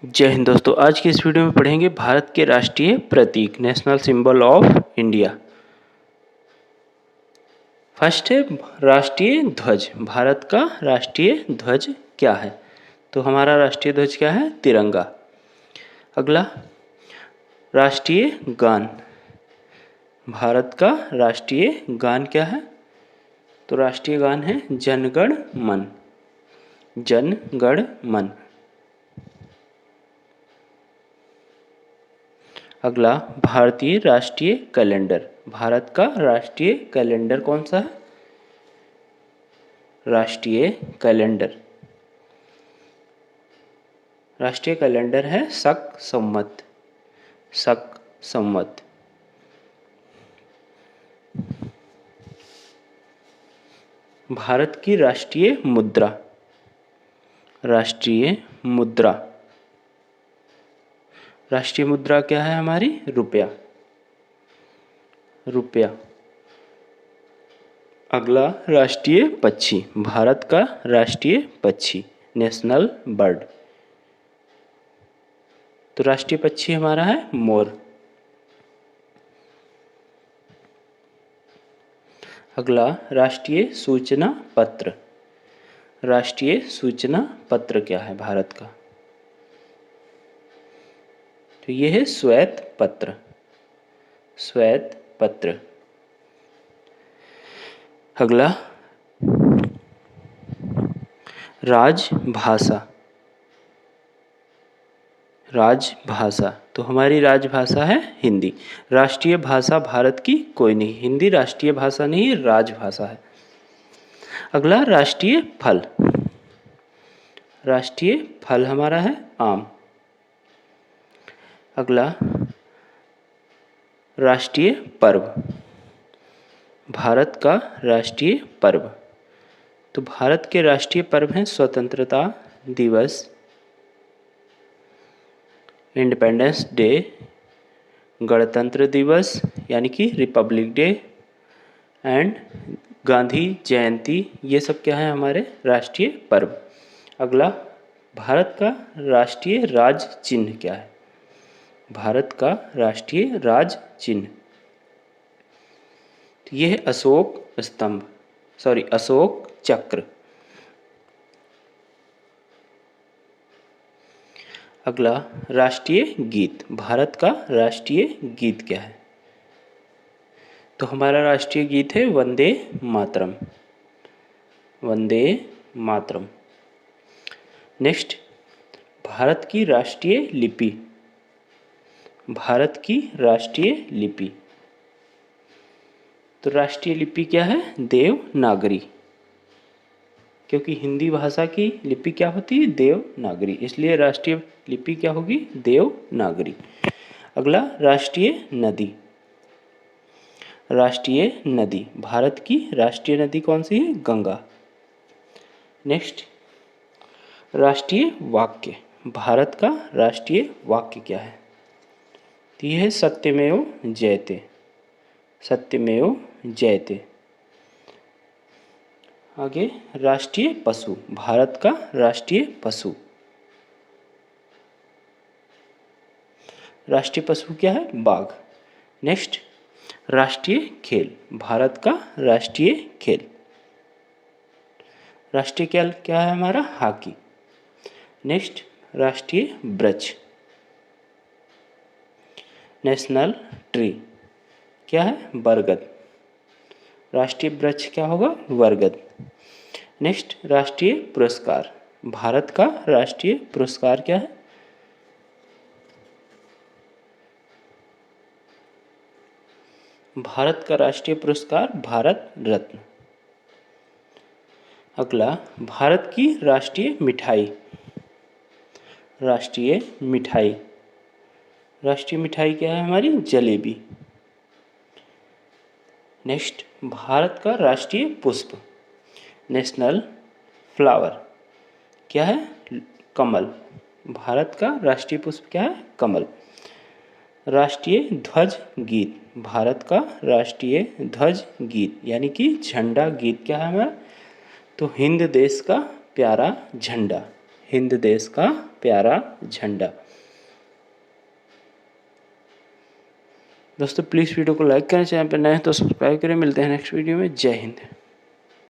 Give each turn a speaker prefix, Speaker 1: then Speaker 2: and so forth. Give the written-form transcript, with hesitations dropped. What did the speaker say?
Speaker 1: जय हिंद दोस्तों। आज की इस वीडियो में पढ़ेंगे भारत के राष्ट्रीय प्रतीक, national symbol of India. First है राष्ट्रीय ध्वज। भारत का राष्ट्रीय ध्वज क्या है? तो हमारा राष्ट्रीय ध्वज क्या है? तिरंगा। अगला, राष्ट्रीय गान। भारत का राष्ट्रीय गान क्या है? तो राष्ट्रीय गान है जन गण मन। जन गण मन। अगला, भारतीय राष्ट्रीय कैलेंडर। भारत का राष्ट्रीय कैलेंडर कौन सा है? राष्ट्रीय कैलेंडर। राष्ट्रीय कैलेंडर है शक संवत। शक संवत। भारत की राष्ट्रीय मुद्रा। राष्ट्रीय मुद्रा। राष्ट्रीय मुद्रा क्या है हमारी? रुपया। रुपया। अगला, राष्ट्रीय पक्षी। भारत का राष्ट्रीय पक्षी, नेशनल बर्ड। तो राष्ट्रीय पक्षी हमारा है मोर। अगला, राष्ट्रीय सूचना पत्र। राष्ट्रीय सूचना पत्र क्या है भारत का? तो यह है श्वेत पत्र। श्वेत पत्र। अगला, राजभाषा। राजभाषा। तो हमारी राजभाषा है हिंदी। राष्ट्रीय भाषा भारत की कोई नहीं। हिंदी राष्ट्रीय भाषा नहीं, राजभाषा है। अगला, राष्ट्रीय फल। राष्ट्रीय फल हमारा है आम। अगला, राष्ट्रीय पर्व। भारत का राष्ट्रीय पर्व। तो भारत के राष्ट्रीय पर्व हैं स्वतंत्रता दिवस, इंडिपेंडेंस डे, गणतंत्र दिवस यानी कि रिपब्लिक डे, एंड गांधी जयंती। ये सब क्या है हमारे राष्ट्रीय पर्व। अगला, भारत का राष्ट्रीय राज चिन्ह क्या है? भारत का राष्ट्रीय राज चिन्ह ये है अशोक स्तंभ, अशोक चक्र। अगला, राष्ट्रीय गीत। भारत का राष्ट्रीय गीत क्या है? तो हमारा राष्ट्रीय गीत है वंदे मातरम। वंदे मातरम। नेक्स्ट, भारत की राष्ट्रीय लिपि। भारत की राष्ट्रीय लिपि। तो राष्ट्रीय लिपि क्या है? देवनागरी। क्योंकि हिंदी भाषा की लिपि क्या होती है? देवनागरी। इसलिए राष्ट्रीय लिपि क्या होगी? देवनागरी। अगला, राष्ट्रीय नदी। राष्ट्रीय नदी। भारत की राष्ट्रीय नदी कौन सी है? गंगा। नेक्स्ट, राष्ट्रीय वाक्य। भारत का राष्ट्रीय वाक्य क्या है? तो यह है सत्यमेव जयते। सत्यमेव जयते। आगे, राष्ट्रीय पशु। भारत का राष्ट्रीय पशु। राष्ट्रीय पशु क्या है? बाघ। नेक्स्ट, राष्ट्रीय खेल। भारत का राष्ट्रीय खेल। राष्ट्रीय खेल क्या है हमारा? हॉकी। नेक्स्ट, राष्ट्रीय वृक्ष। नेशनल ट्री क्या है? बरगद। राष्ट्रीय वृक्ष क्या होगा? बरगद। नेक्स्ट, राष्ट्रीय पुरस्कार। भारत का राष्ट्रीय पुरस्कार क्या है? भारत का राष्ट्रीय पुरस्कार भारत रत्न। अगला, भारत की राष्ट्रीय मिठाई। राष्ट्रीय मिठाई। राष्ट्रीय मिठाई क्या है हमारी? जलेबी। नेक्स्ट, भारत का राष्ट्रीय पुष्प। नेशनल फ्लावर क्या है? कमल। भारत का राष्ट्रीय पुष्प क्या है? कमल। राष्ट्रीय ध्वज गीत। भारत का राष्ट्रीय ध्वज गीत यानी कि झंडा गीत क्या है हमारा? तो हिंद देश का प्यारा झंडा। हिंद देश का प्यारा झंडा। दोस्तों प्लीज़ वीडियो को लाइक करें, चैनल पर नए हैं तो सब्सक्राइब करें। मिलते हैं नेक्स्ट वीडियो में। जय हिंद।